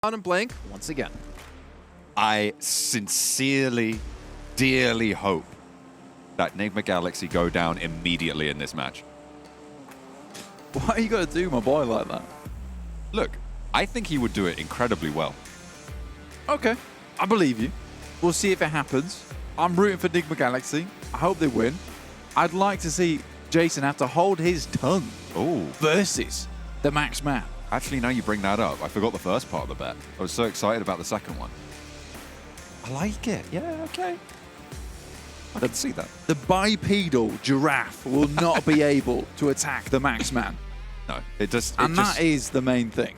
and blank once again. I sincerely, dearly hope that Enigma Galaxy go down immediately in this match. Why are you going to do my boy like that? Look, I think he would do it incredibly well. Okay, I believe you. We'll see if it happens. I'm rooting for Enigma Galaxy. I hope they win. I'd like to see Jason have to hold his tongue versus the Max Man. Actually, now you bring that up, I forgot the first part of the bet. I was so excited about the second one. I like it. Yeah, okay. I can see that. The bipedal giraffe will not be able to attack the Max Man. No, it just... And that is the main thing.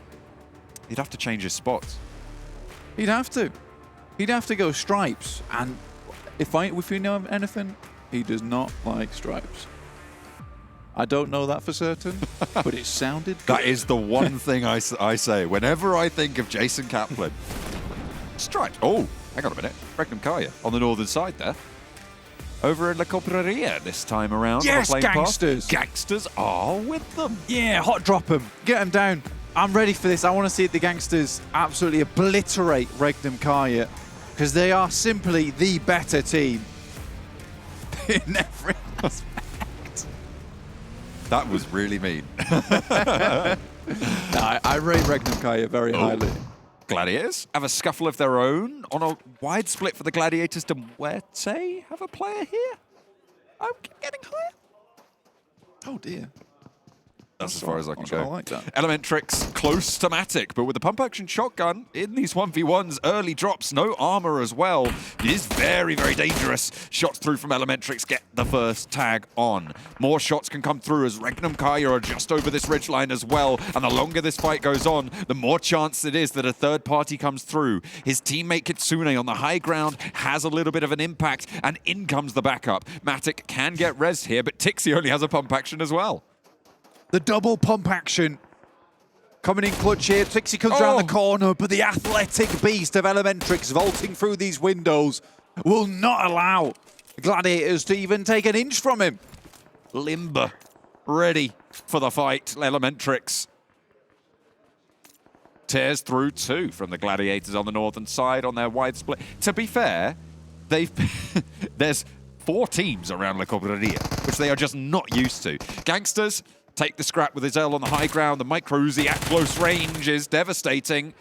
He'd have to change his spots. He'd have to. He'd have to go stripes. And if you know anything, he does not like stripes. I don't know that for certain, but it sounded good. That is the one thing I say whenever I think of Jason Kaplan. Stripes. Oh, hang on a minute. Regnum Kaya on the northern side there. Over in La Cobraria this time around. Yes, on the gangsters. Path. Gangsters are with them. Yeah, hot drop them. Get them down. I'm ready for this. I want to see the gangsters absolutely obliterate Regnum Kaya because they are simply the better team in every aspect. That was really mean. I rate Regnum Kaya very highly. Gladiators have a scuffle of their own on a wide split for the Gladiators to Muerte have a player here. I'm getting higher. Oh dear. That's as far as I can go. I like that. Elementrix close to Matic, but with the pump action shotgun in these 1v1s, early drops, no armor as well. It is very, very dangerous. Shots through from Elementrix get the first tag on. More shots can come through as Regnum Kaya are just over this ridgeline as well. And the longer this fight goes on, the more chance it is that a third party comes through. His teammate Kitsune on the high ground has a little bit of an impact, and in comes the backup. Matic can get rezzed here, but Tixie only has a pump action as well. The double pump action coming in clutch here. Tixie comes around the corner, but the athletic beast of Elementrix vaulting through these windows will not allow the Gladiators to even take an inch from him. Limber, ready for the fight. Elementrix tears through two from the Gladiators on the northern side on their wide split. To be fair, there's 4 teams around La Cobraria, which they are just not used to. Gangsters take the scrap with Izel on the high ground. The micro Uzi at close range is devastating.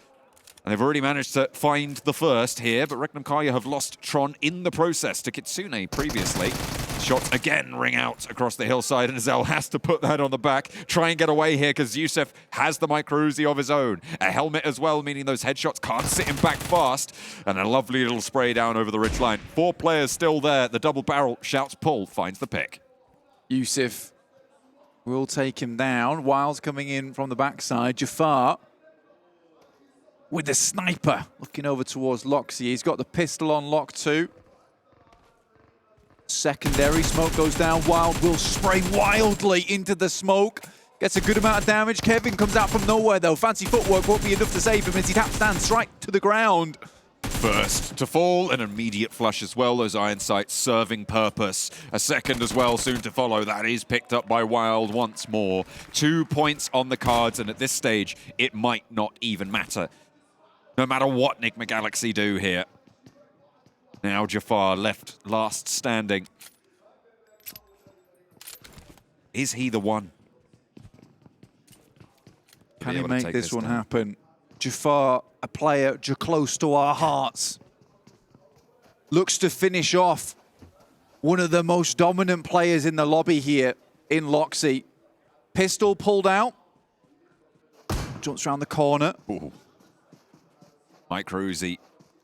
And they've already managed to find the first here, but Regnum Kaya have lost Tron in the process to Kitsune previously. Shots again ring out across the hillside, and Izel has to put that on the back, try and get away here because Yusuf has the micro Uzi of his own. A helmet as well, meaning those headshots can't sit him back fast. And a lovely little spray down over the ridgeline. 4 players still there. The double barrel shouts pull, finds the pick. Yusuf will take him down. Wild's coming in from the backside. Jafar with the sniper looking over towards Loxy. He's got the pistol on lock too. Secondary smoke goes down. Wild will spray wildly into the smoke. Gets a good amount of damage. Kevin comes out from nowhere though. Fancy footwork won't be enough to save him as he taps down straight to the ground. First to fall, an immediate flush as well. Those iron sights serving purpose. A second as well, soon to follow. That is picked up by Wild once more. 2 points on the cards, and at this stage, it might not even matter. No matter what Enigma Galaxy do here. Now Jafar left last standing. Is he the one? Can he make this one happen? Jafar, a player close to our hearts, looks to finish off one of the most dominant players in the lobby here in Loxy. Pistol pulled out. Jumps around the corner. Ooh. Micro Uzi,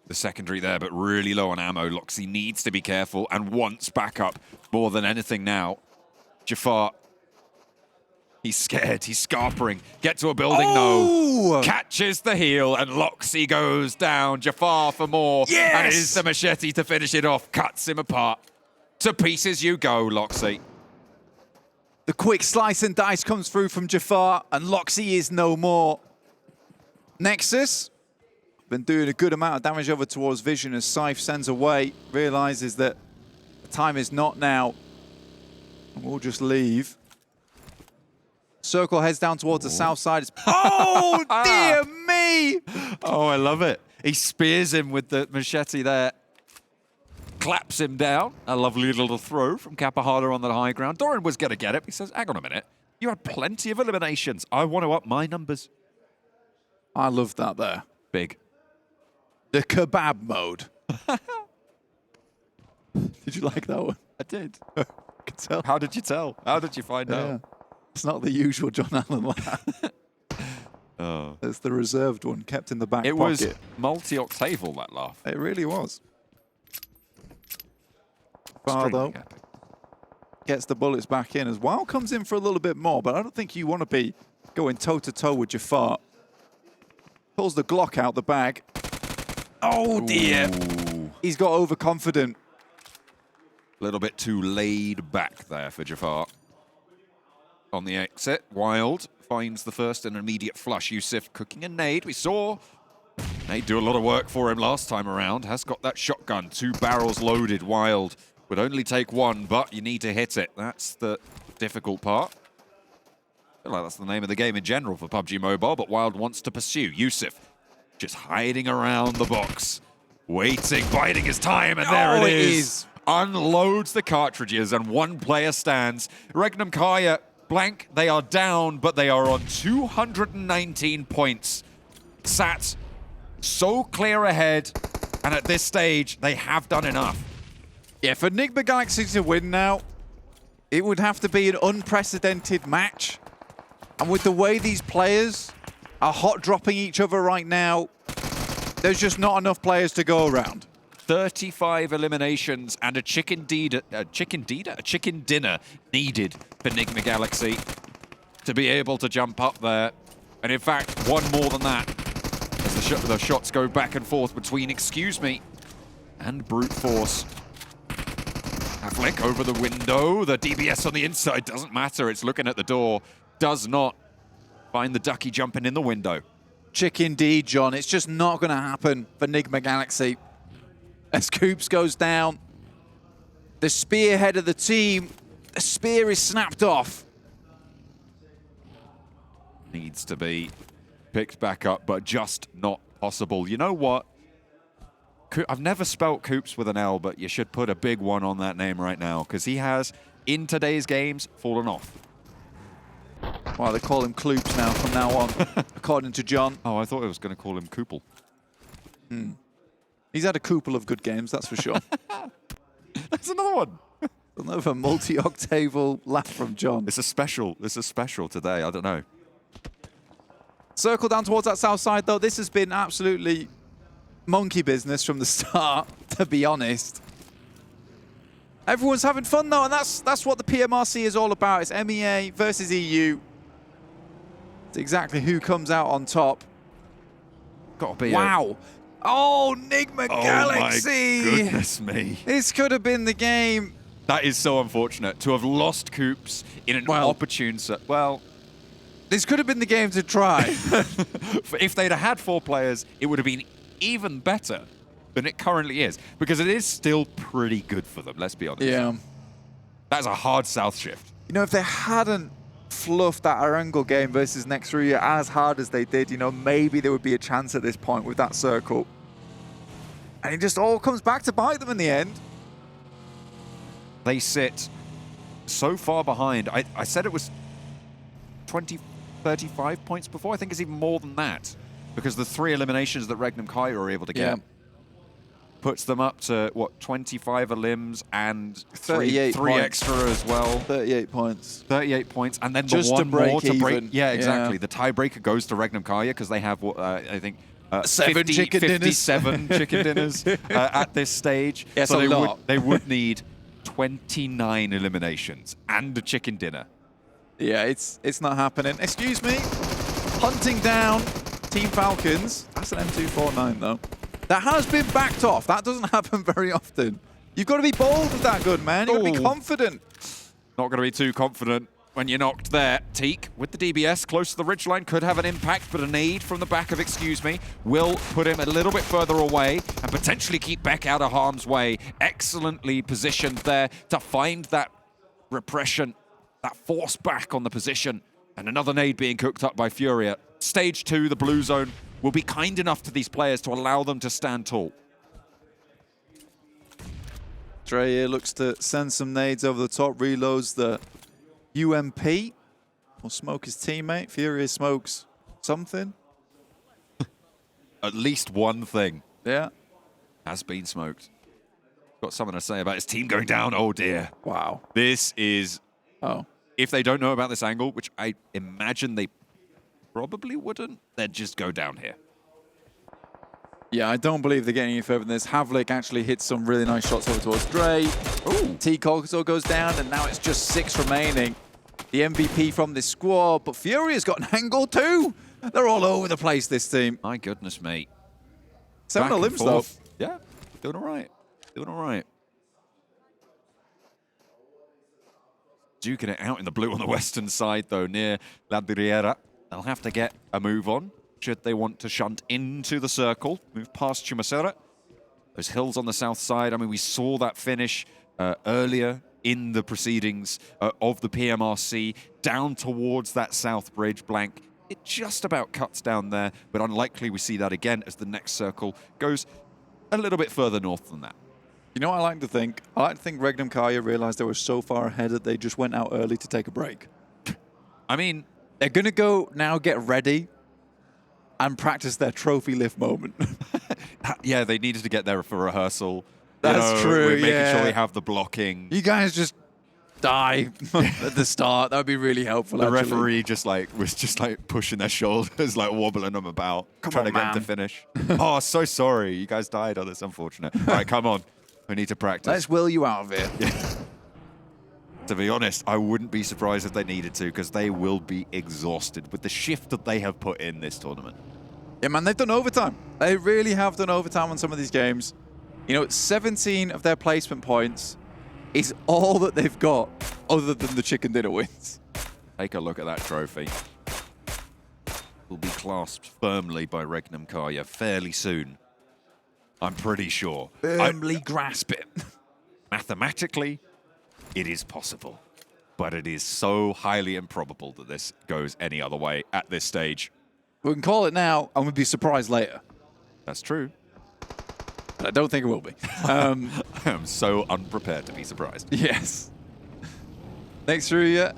the secondary there, but really low on ammo. Loxy needs to be careful and wants backup more than anything now. Jafar, he's scared, he's scarpering. Get to a building, no. Catches the heel, and Loxy goes down. Jafar for more. Yes! And it is the machete to finish it off. Cuts him apart. To pieces you go, Loxy. The quick slice and dice comes through from Jafar, and Loxy is no more. Nexus, been doing a good amount of damage over towards Vision as Scythe sends away, realizes that the time is not now, and we'll just leave. Circle heads down towards the south side. Oh, dear me! Oh, I love it. He spears him with the machete there. Claps him down. A lovely little throw from Kapahara on the high ground. Doran was going to get it. He says, hang on a minute. You had plenty of eliminations. I want to up my numbers. I love that there. Big. The kebab mode. Did you like that one? I did. Could tell. How did you tell? How did you find out? It's not the usual John Allen laugh. Oh. It's the reserved one, kept in the back pocket. It was multi-octaval, that laugh. It really was. Far though. Gets the bullets back in as well. Comes in for a little bit more, but I don't think you want to be going toe-to-toe with Jafar. Pulls the Glock out the bag. Oh, dear. Ooh. He's got overconfident. A little bit too laid back there for Jafar. On the exit, Wild finds the first and immediate flush. Yusuf cooking a nade. We saw nade do a lot of work for him last time around. Has got that shotgun. 2 barrels loaded. Wild would only take 1, but you need to hit it. That's the difficult part. I feel like that's the name of the game in general for PUBG Mobile, but Wild wants to pursue. Yusuf just hiding around the box, waiting, biding his time, and there it is. Unloads the cartridges, and 1 player stands. Regnum Kaya, blank, they are down, but they are on 219 points. Sat so clear ahead, and at this stage, they have done enough. Yeah, for Enigma Galaxy to win now, it would have to be an unprecedented match. And with the way these players are hot-dropping each other right now, there's just not enough players to go around. 35 eliminations and a chicken dinner needed for Enigma Galaxy to be able to jump up there. And in fact, 1 more than that as the shots go back and forth between Excuse Me and Brute Force. A flick over the window. The DBS on the inside doesn't matter. It's looking at the door. Does not find the ducky jumping in the window. Chicken D, John. It's just not going to happen for Enigma Galaxy. As Coops goes down, the spearhead of the team, the spear is snapped off. Needs to be picked back up, but just not possible. You know what? I've never spelt Coops with an L, but you should put a big one on that name right now, because he has, in today's games, fallen off. Well, they call him Kloops now from now on, according to John. Oh, I thought I was going to call him Koopel. He's had a couple of good games, that's for sure. That's another one. Another multi-octaval laugh from John. It's a special today, I don't know. Circle down towards that south side, though. This has been absolutely monkey business from the start, to be honest. Everyone's having fun, though, and that's what the PMRC is all about. It's MEA versus EU. It's exactly who comes out on top. Got to be wow. Oh, Enigma Galaxy! Oh, my goodness me. This could have been the game. That is so unfortunate, to have lost Coops in an opportune set. Well, this could have been the game to try. If they'd have had 4 players, it would have been even better than it currently is, because it is still pretty good for them, let's be honest. Yeah. That's a hard south shift. You know, if they hadn't fluffed that Erangel game versus Nextria as hard as they did, you know, maybe there would be a chance at this point with that circle. And it just all comes back to bite them in the end. They sit so far behind. I said it was 20, 35 points before. I think it's even more than that, because the 3 eliminations that Regnum Kai were able to get puts them up to, what, 25 elims and 3 extra as well. 38 points. 38 points, and then just the 1 more to break. Even. Yeah, exactly. Yeah. The tiebreaker goes to Regnum Kaya, because they have, I think, 57 chicken dinners at this stage. Yeah, so they would need 29 eliminations and a chicken dinner. Yeah, it's not happening. Excuse me. Hunting down Team Falcons. That's an M249, though. That has been backed off. That doesn't happen very often. You've got to be bold with that gun, man. You've got to be confident. Not going to be too confident when you're knocked there. Teak with the DBS close to the ridgeline could have an impact, but a nade from the back of Excuse Me will put him a little bit further away and potentially keep Beck out of harm's way. Excellently positioned there to find that repression, that force back on the position. And another nade being cooked up by Furia. Stage 2, the blue zone, will be kind enough to these players to allow them to stand tall. Dre here looks to send some nades over the top, reloads the UMP. Will smoke his teammate. Furia smokes something. At least one thing. Yeah. Has been smoked. Got something to say about his team going down. Oh dear. Wow. This is... Oh. If they don't know about this angle, which I imagine they probably wouldn't, they'd just go down here. Yeah, I don't believe they're getting any further than this. Havlik actually hits some really nice shots over towards Dre. Ooh. T-Cogso goes down, and now it's just 6 remaining. The MVP from this squad, but Furia's got an angle too. They're all over the place, this team. My goodness, mate. 7 Olymps, though. Yeah, doing all right. Doing all right. Duking it out in the blue on the western side, though, near La Riera. They'll have to get a move on should they want to shunt into the circle, move past Chumacera. Those hills on the south side, I mean, we saw that finish earlier in the proceedings of the PMRC, down towards that south bridge blank. It just about cuts down there, but unlikely we see that again as the next circle goes a little bit further north than that. You know what I like to think? I like to think Regnum Kaya realized they were so far ahead that they just went out early to take a break. I mean, they're going to go now get ready and practice their trophy lift moment. Yeah, they needed to get there for rehearsal. That's true, we're making sure they have the blocking. You guys just die at the start. That would be really helpful, The referee was just pushing their shoulders, like wobbling them about, trying to get them to finish. Oh, so sorry. You guys died. Oh, that's unfortunate. All right, come on. We need to practice. Let's will you out of here. Yeah. To be honest, I wouldn't be surprised if they needed to, because they will be exhausted with the shift that they have put in this tournament. Yeah, man, they've done overtime. They really have done overtime on some of these games. You know, 17 of their placement points is all that they've got other than the chicken dinner wins. Take a look at that trophy. Will be clasped firmly by Regnum Kaya fairly soon. I'm pretty sure. Firmly grasp it. Mathematically, it is possible, but it is so highly improbable that this goes any other way at this stage. We can call it now, and we'll be surprised later. That's true. But I don't think it will be. I am so unprepared to be surprised. Yes. Next through,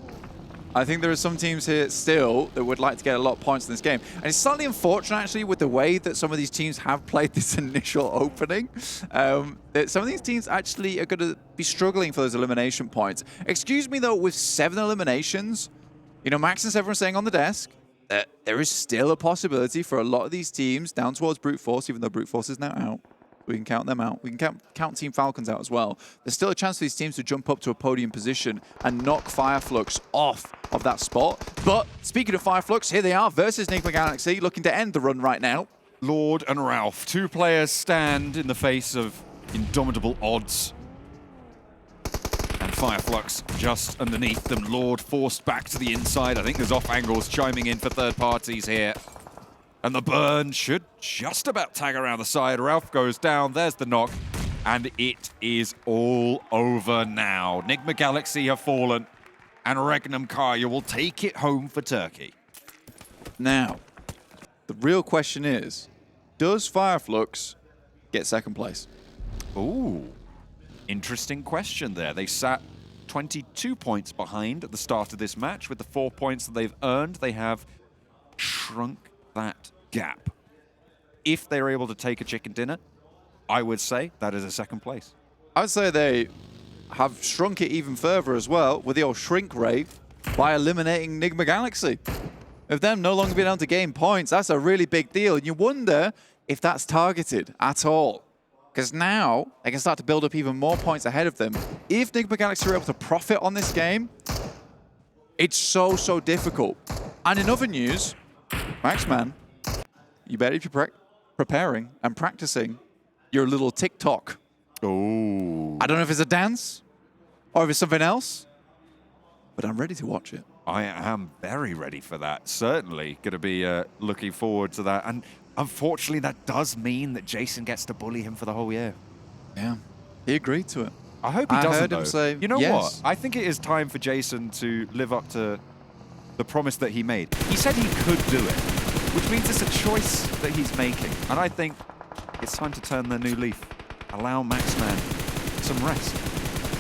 I think there are some teams here still that would like to get a lot of points in this game. And it's slightly unfortunate, actually, with the way that some of these teams have played this initial opening. That some of these teams actually are going to be struggling for those elimination points. Excuse me, though, with 7 eliminations, you know, Max and Severin saying on the desk that there is still a possibility for a lot of these teams down towards Brute Force, even though Brute Force is now out. We can count them out. We can count Team Falcons out as well. There's still a chance for these teams to jump up to a podium position and knock Fireflux off of that spot. But speaking of Fireflux, here they are versus Enigma Galaxy, looking to end the run right now. Lord and Ralph, 2 players stand in the face of indomitable odds. And Fireflux just underneath them. Lord forced back to the inside. I think there's off angles chiming in for third parties here. And the burn should just about tag around the side. Ralph goes down. There's the knock. And it is all over now. Enigma Galaxy have fallen. And Regnum Kaya will take it home for Turkey. Now, the real question is, does Fireflux get second place? Ooh, interesting question there. They sat 22 points behind at the start of this match. With the 4 points that they've earned, they have shrunk that gap. If they're able to take a chicken dinner, I would say that is a second place. I would say they have shrunk it even further as well with the old shrink rate by eliminating Enigma Galaxy. If them no longer being able to gain points, that's a really big deal. And you wonder if that's targeted at all. Because now they can start to build up even more points ahead of them. If Enigma Galaxy are able to profit on this game, it's so, so difficult. And in other news, Maxman, you better be preparing and practicing your little TikTok. Oh. I don't know if it's a dance or if it's something else, but I'm ready to watch it. I am very ready for that. Certainly going to be looking forward to that. And unfortunately, that does mean that Jason gets to bully him for the whole year. Yeah, he agreed to it. I hope he doesn't, heard him say, you know yes. what? I think it is time for Jason to live up to the promise that he made. He said he could do it, which means it's a choice that he's making. And I think it's time to turn the new leaf. Allow Maxman some rest,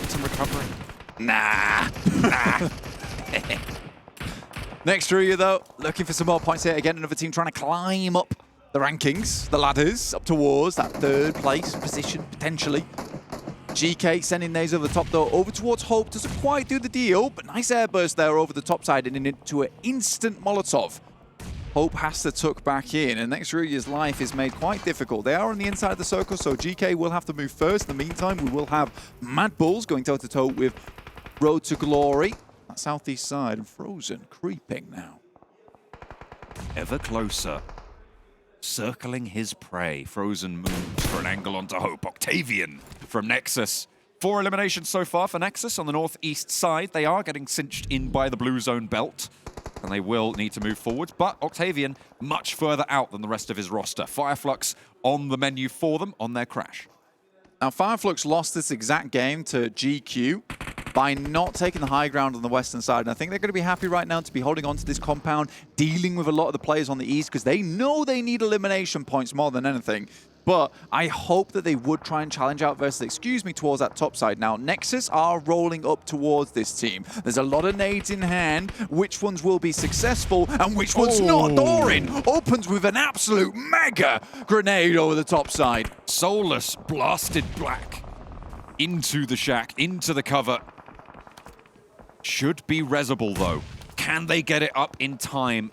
some recovery. Nah. Next to you, though, looking for some more points here. Again, another team trying to climb up the rankings, the ladders, up towards that third place position, potentially. GK sending these over the top, though, over towards Hope. Doesn't quite do the deal, but nice airburst there over the top side and into an instant Molotov. Hope has to tuck back in, and next Ruya's life is made quite difficult. They are on the inside of the circle, so GK will have to move first. In the meantime, we will have Mad Bulls going toe-to-toe with Road to Glory. That southeast side, and Frozen creeping now. Ever closer. Circling his prey. Frozen moves for an angle onto Hope. Octavian from Nexus. 4 eliminations so far for Nexus on the northeast side. They are getting cinched in by the blue zone belt, and they will need to move forward. But Octavian much further out than the rest of his roster. Fireflux on the menu for them on their crash. Now, Fireflux lost this exact game to GQ by not taking the high ground on the western side. And I think they're going to be happy right now to be holding on to this compound, dealing with a lot of the players on the east, because they know they need elimination points more than anything. But I hope that they would try and challenge out versus Excuse Me towards that top side. Now, Nexus are rolling up towards this team. There's a lot of nades in hand. Which ones will be successful and which ones not? Doran opens with an absolute mega grenade over the top side. Soulless blasted black into the shack, into the cover. Should be resable, though. Can they get it up in time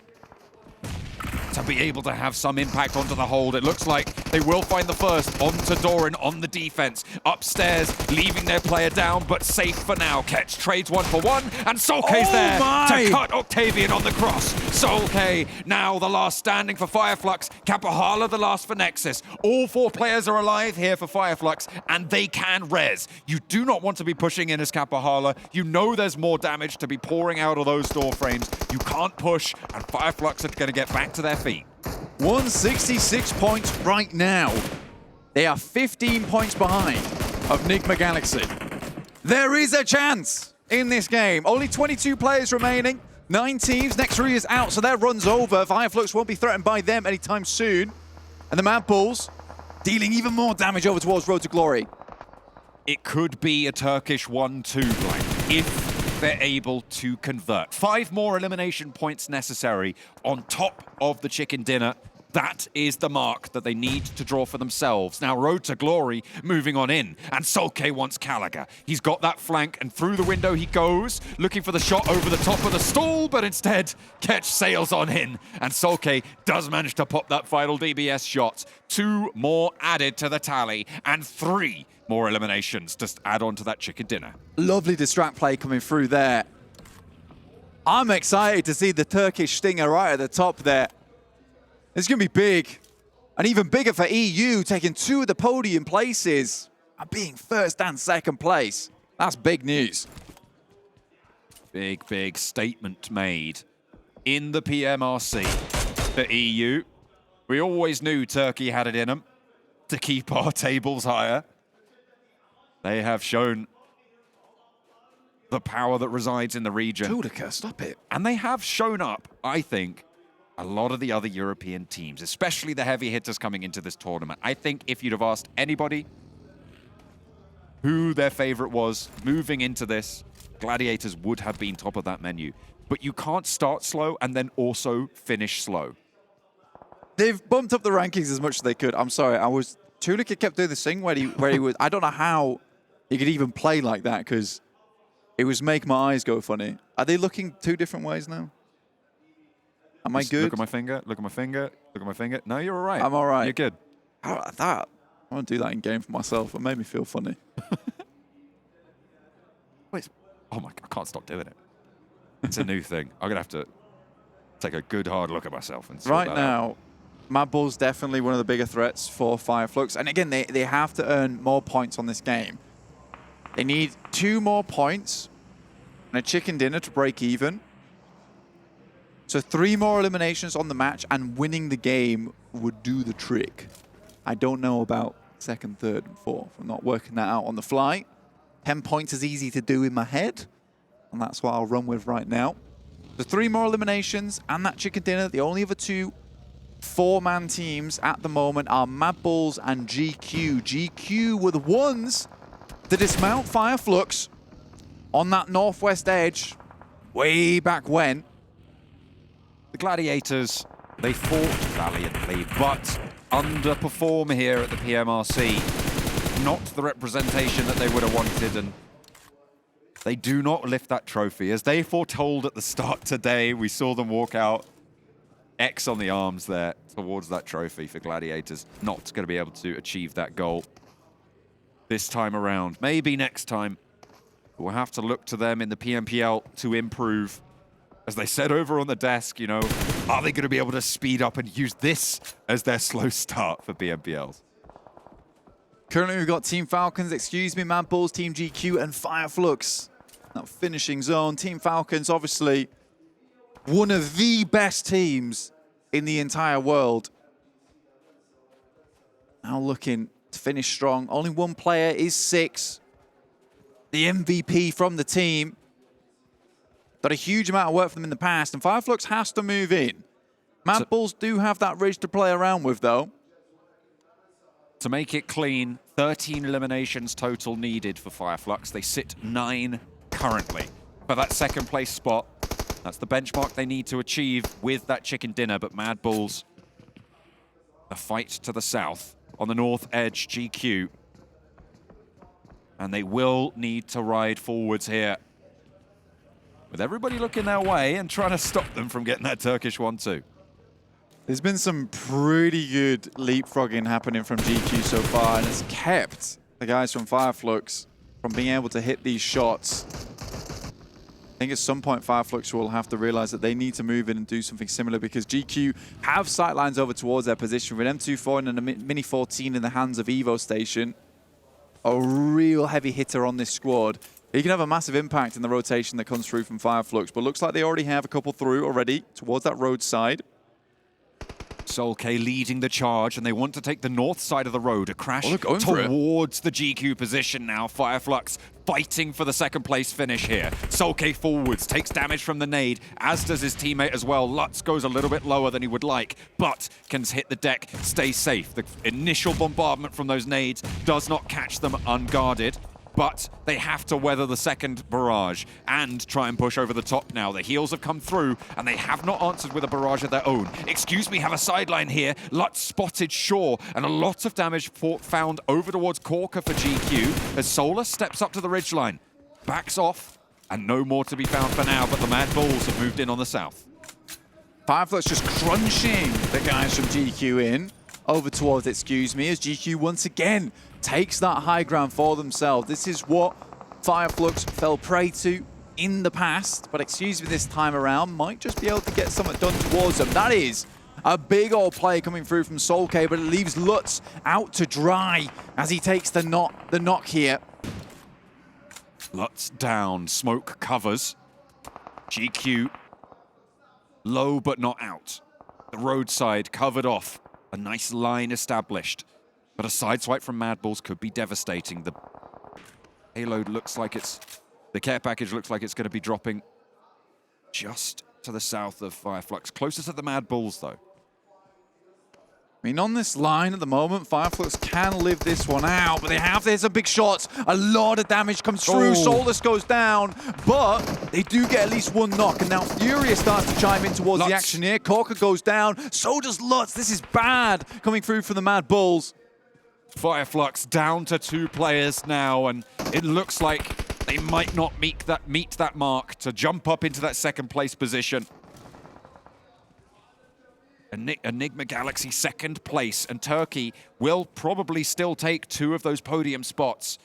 to be able to have some impact onto the hold? It looks like they will find the first onto Doran on the defense. Upstairs, leaving their player down, but safe for now. Ketch trades 1 for 1, and Solkay's there to cut Octavian on the cross. Solkay now the last standing for Fireflux. Kapahala the last for Nexus. All 4 players are alive here for Fireflux, and they can res. You do not want to be pushing in as Kapahala. You know there's more damage to be pouring out of those door frames. You can't push, and Fireflux are going to get back to their feet. 166 points right now. They are 15 points behind of Nigma Galaxy. There is a chance in this game. Only 22 players remaining. 9 teams. Next Ruya is out, so their run's over. Fireflux won't be threatened by them anytime soon. And the Mad Bulls dealing even more damage over towards Road to Glory. It could be a Turkish 1-2 blank if they're able to convert. 5 more elimination points necessary on top of the chicken dinner. That is the mark that they need to draw for themselves. Now, Road to Glory moving on in, and Solkay wants Caliga. He's got that flank, and through the window he goes, looking for the shot over the top of the stall, but instead, Ketch sails on in, and Solkay does manage to pop that final DBS shot. 2 more added to the tally, and 3 more eliminations just add on to that chicken dinner. Lovely distract play coming through there. I'm excited to see the Turkish stinger right at the top there. It's going to be big. And even bigger for EU, taking 2 of the podium places and being first and second place. That's big news. Big, big statement made in the PMRC. The EU, we always knew Turkey had it in them to keep our tables higher. They have shown the power that resides in the region. Tulica, stop it. And they have shown up, I think, a lot of the other European teams, especially the heavy hitters coming into this tournament. I think if you'd have asked anybody who their favorite was moving into this, Gladiators would have been top of that menu. But you can't start slow and then also finish slow. They've bumped up the rankings as much as they could. I'm sorry, Tulica kept doing this thing where he was, I don't know how he could even play like that, because it was making my eyes go funny. Are they looking 2 different ways now? Am I good? Look at my finger, look at my finger, look at my finger. No, you're all right. I'm all right. You're good. How about that? I want to do that in game for myself. It made me feel funny. Wait, oh my, I can't stop doing it. It's a new thing. I'm going to have to take a good hard look at myself. And right now, Mad Bull's definitely one of the bigger threats for Fireflux. And again, they have to earn more points on this game. They need 2 more points and a chicken dinner to break even. So 3 more eliminations on the match, and winning the game would do the trick. I don't know about 2nd, 3rd, and 4th. I'm not working that out on the fly. 10 points is easy to do in my head, and that's what I'll run with right now. So 3 more eliminations and that chicken dinner. The only other 2 4-man teams at the moment are Mad Bulls and GQ. GQ were the ones to dismount Fireflux on that northwest edge way back when. The Gladiators, they fought valiantly, but underperform here at the PMRC. Not the representation that they would have wanted, and they do not lift that trophy. As they foretold at the start today, we saw them walk out. X on the arms there towards that trophy for Gladiators. Not going to be able to achieve that goal this time around. Maybe next time. We'll have to look to them in the PMPL to improve. As they said over on the desk, you know, are they going to be able to speed up and use this as their slow start for PMPLs? Currently, we've got Team Falcons, Mad Bulls, Team GQ, and Fireflux. That finishing zone. Team Falcons, obviously, one of the best teams in the entire world. Now looking to finish strong. Only one player is 6. The MVP from the team. Done a huge amount of work for them in the past, and Fireflux has to move in. Mad Bulls do have that ridge to play around with, though. To make it clean, 13 eliminations total needed for Fireflux. They sit 9 currently for that second place spot. That's the benchmark they need to achieve with that chicken dinner, but Mad Bulls, a fight to the south on the north edge, GQ. And they will need to ride forwards here, with everybody looking their way and trying to stop them from getting that Turkish 1-2. There's been some pretty good leapfrogging happening from GQ so far, and it's kept the guys from Fireflux from being able to hit these shots. I think at some point Fireflux will have to realize that they need to move in and do something similar, because GQ have sightlines over towards their position with M24 and a Mini 14 in the hands of Evo Station. A real heavy hitter on this squad. He can have a massive impact in the rotation that comes through from Fireflux, but looks like they already have a couple through already towards that roadside. Solkay leading the charge, and they want to take the north side of the road. A crash towards the GQ position now. Fireflux fighting for the second place finish here. Solkay forwards, takes damage from the nade, as does his teammate as well. Lutz goes a little bit lower than he would like, but can hit the deck, stay safe. The initial bombardment from those nades does not catch them unguarded, but they have to weather the second barrage and try and push over the top now. The heals have come through, and they have not answered with a barrage of their own. Have a sideline here. Lutz spotted Shaw, and a lot of damage found over towards Corker for GQ as Solar steps up to the ridgeline. Backs off, and no more to be found for now, but the Mad Bulls have moved in on the south. Fireflux just crunching the guys from GQ in over towards as GQ once again takes that high ground for themselves. This is what Fireflux fell prey to in the past, but this time around might just be able to get something done towards them. That is a big old play coming through from Solkay, but it leaves Lutz out to dry as he takes the knock here. Lutz down, smoke covers. GQ low but not out. The roadside covered off. A nice line established. But a sideswipe from Mad Bulls could be devastating. The payload looks like the care package looks like it's going to be dropping just to the south of Fireflux. Closer to the Mad Bulls, though. I mean, on this line at the moment, Fireflux can live this one out, but there's some big shots. A lot of damage comes through. Solus goes down, but they do get at least one knock, and now Furious starts to chime in towards the action here. Corker goes down, so does Lutz. This is bad coming through from the Mad Bulls. Fireflux down to 2 players now, and it looks like they might not meet that mark to jump up into that second place position. Enigma Galaxy second place, and Turkey will probably still take 2 of those podium spots,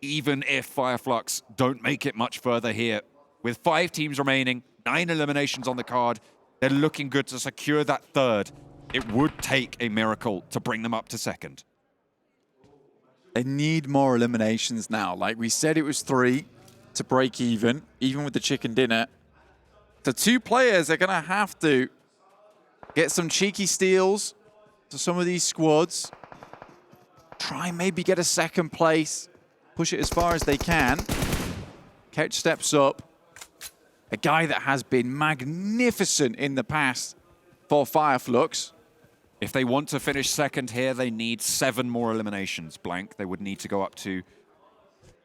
even if Fireflux don't make it much further here. With 5 teams remaining, 9 eliminations on the card, they're looking good to secure that third. It would take a miracle to bring them up to second. They need more eliminations now. Like we said, it was 3 to break even with the chicken dinner. The 2 players are going to have to get some cheeky steals to some of these squads. Try and maybe get a second place. Push it as far as they can. Couch steps up. a guy that has been magnificent in the past for Fireflux. If they want to finish second here, they need 7 more eliminations, Blank. They would need to go up to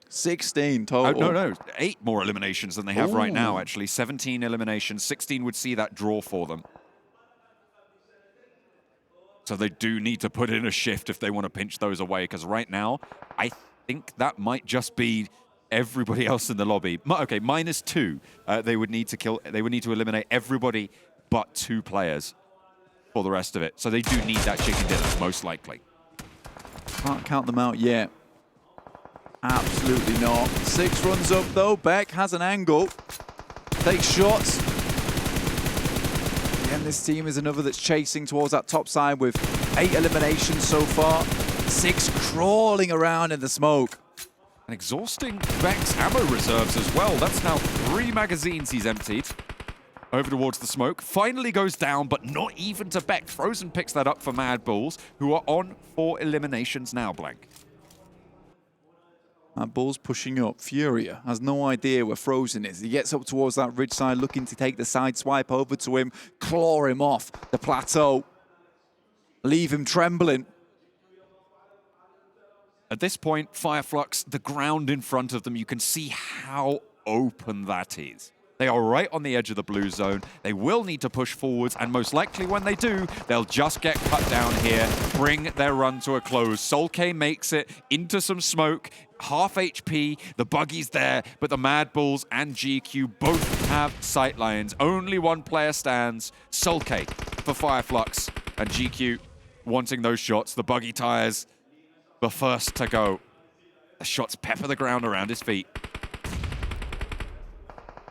16 total. No, 8 more eliminations than they have right now, actually. 17 eliminations. 16 would see that draw for them. So they do need to put in a shift if they want to pinch those away, because right now, I think that might just be everybody else in the lobby. Okay, -2. They would need to kill. They would need to eliminate everybody but 2 players for the rest of it. So they do need that chicken dinner, most likely. Can't count them out yet. Absolutely not. 6 runs up though. Beck has an angle. Takes shots. Again, this team is another that's chasing towards that top side with 8 eliminations so far. 6 crawling around in the smoke. And exhausting Beck's ammo reserves as well. That's now 3 magazines he's emptied. Over towards the smoke. Finally goes down, but not even to Beck. Frozen picks that up for Mad Bulls, who are on 4 eliminations now, Blank. Mad Bulls pushing up. Furia has no idea where Frozen is. He gets up towards that ridge side, looking to take the side swipe over to him, claw him off the plateau, leave him trembling. At this point, Fireflux, the ground in front of them, you can see how open that is. They are right on the edge of the blue zone. They will need to push forwards, and most likely when they do, they'll just get cut down here, bring their run to a close. Solkay makes it into some smoke, half HP, the buggy's there, but the Mad Bulls and GQ both have sight lines. Only 1 player stands, Solkay for Fireflux, and GQ wanting those shots. The buggy tires, the first to go. The shots pepper the ground around his feet.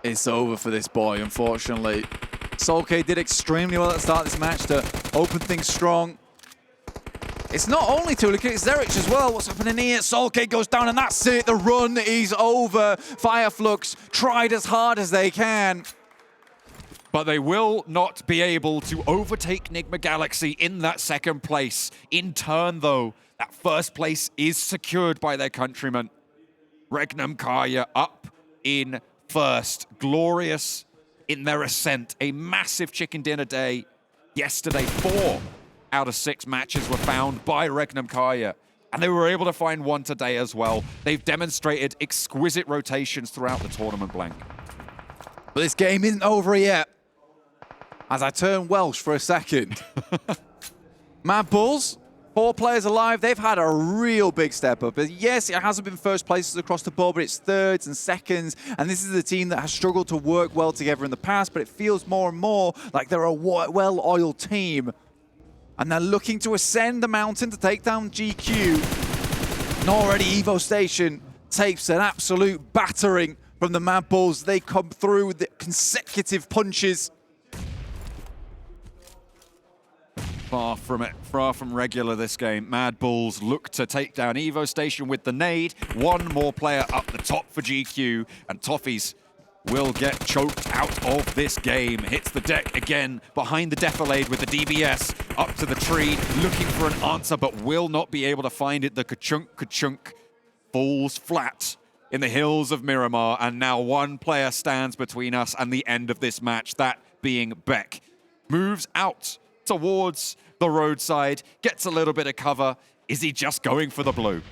It's over for this boy, unfortunately. Solkay did extremely well at the start of this match to open things strong. It's not only Tulika, it's Zerich as well. What's happening here? Solkay goes down, and that's it. The run is over. Fireflux tried as hard as they can. But they will not be able to overtake Nigma Galaxy in that second place. In turn, though, that first place is secured by their countrymen. Regnum Kaya up in first. Glorious in their ascent. A massive chicken dinner day yesterday. 4 out of 6 matches were found by Regnum Kaya, and they were able to find 1 today as well. They've demonstrated exquisite rotations throughout the tournament, Blank. But this game isn't over yet. As I turn Welsh for a second. Mad Bulls, 4 players alive. They've had a real big step up. Yes, it hasn't been first places across the board, but it's thirds and seconds. And this is a team that has struggled to work well together in the past, but it feels more and more like they're a well-oiled team. And they're looking to ascend the mountain to take down GQ. And already Evo Station takes an absolute battering from the Mad Bulls. They come through with the consecutive punches. Far from it, far from regular this game. Mad Bulls look to take down Evo Station with the nade. 1 more player up the top for GQ, and Toffees will get choked out of this game. Hits the deck again behind the defilade with the DBS up to the tree, looking for an answer, but will not be able to find it. The ka-chunk falls flat in the hills of Miramar, and now 1 player stands between us and the end of this match, that being Beck. Moves out towards the roadside, gets a little bit of cover. Is he just going for the blue?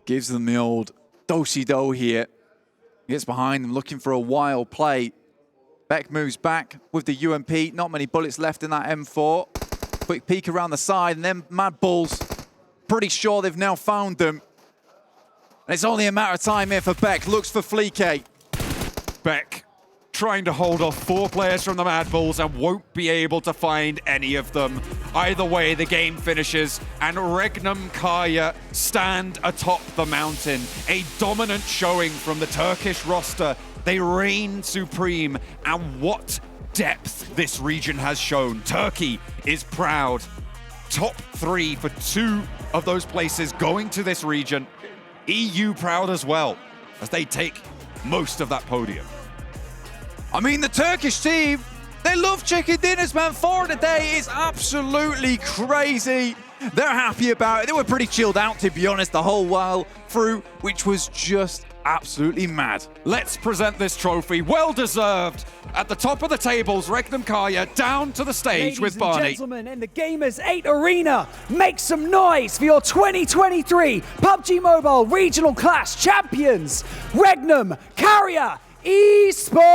Gives them the old do-si-do here. Gets behind them, looking for a wild play. Beck moves back with the UMP. Not many bullets left in that M4. Quick peek around the side, and then Mad Bulls, pretty sure they've now found them. And it's only a matter of time here for Beck. Looks for Fleeke. Beck trying to hold off 4 players from the Mad Bulls and won't be able to find any of them. Either way, the game finishes, and Regnum Kaya stand atop the mountain. A dominant showing from the Turkish roster. They reign supreme, and what depth this region has shown. Turkey is proud. Top 3 for 2 of those places going to this region. EU proud as well, as they take most of that podium. I mean, the Turkish team, they love chicken dinners, man. 4 today is absolutely crazy. They're happy about it. They were pretty chilled out, to be honest, the whole while through, which was just absolutely mad. Let's present this trophy, well deserved. At the top of the tables, Regnum Karya down to the stage with Barney. Ladies and gentlemen, in the Gamers8 arena, make some noise for your 2023 PUBG Mobile Regional Clash champions, Regnum Karya Esports!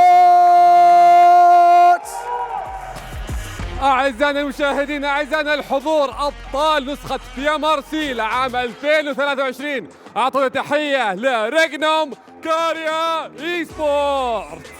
أعزائنا المشاهدين أعزائنا الحضور أبطال نسخة PMRC لعام 2023 أعطوا تحية لريجنوم كاريا إيسبورت.